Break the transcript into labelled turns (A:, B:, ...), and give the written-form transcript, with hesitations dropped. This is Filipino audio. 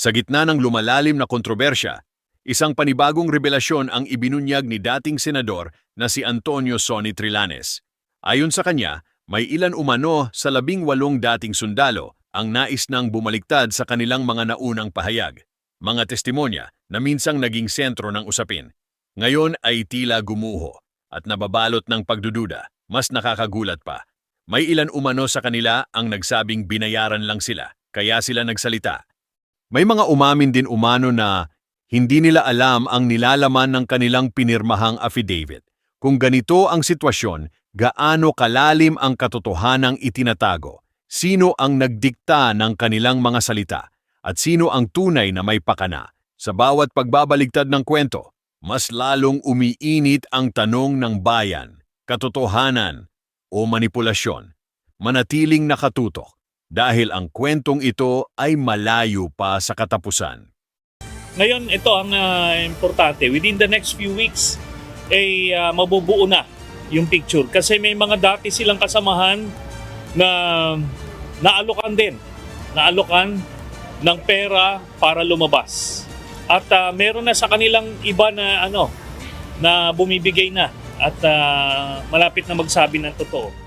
A: Sa gitna ng lumalalim na kontrobersya, isang panibagong revelasyon ang ibinunyag ni dating senador na si Antonio Sonny Trillanes. Ayon sa kanya, may ilan umano sa 18 dating sundalo ang nais nang bumaliktad sa kanilang mga naunang pahayag. Mga testimonya na minsang naging sentro ng usapin. Ngayon ay tila gumuho at nababalot ng pagdududa. Mas nakakagulat pa. May ilan umano sa kanila ang nagsabing binayaran lang sila, kaya sila nagsalita. May mga umamin din umano na hindi nila alam ang nilalaman ng kanilang pinirmahang affidavit. Kung ganito ang sitwasyon, gaano kalalim ang katotohanang itinatago? Sino ang nagdikta ng kanilang mga salita? At sino ang tunay na may pakana? Sa bawat pagbabaligtad ng kwento, mas lalong umiinit ang tanong ng bayan, katotohanan o manipulasyon. Manatiling nakatutok dahil ang kwentong ito ay malayo pa sa katapusan.
B: Ngayon, ito ang importante. Within the next few weeks, ay mabubuo na yung picture. Kasi may mga dati silang kasamahan na naalokan din. Naalokan ng pera para lumabas. At meron na sa kanilang iba na na bumibigay na at malapit na magsabi ng totoo.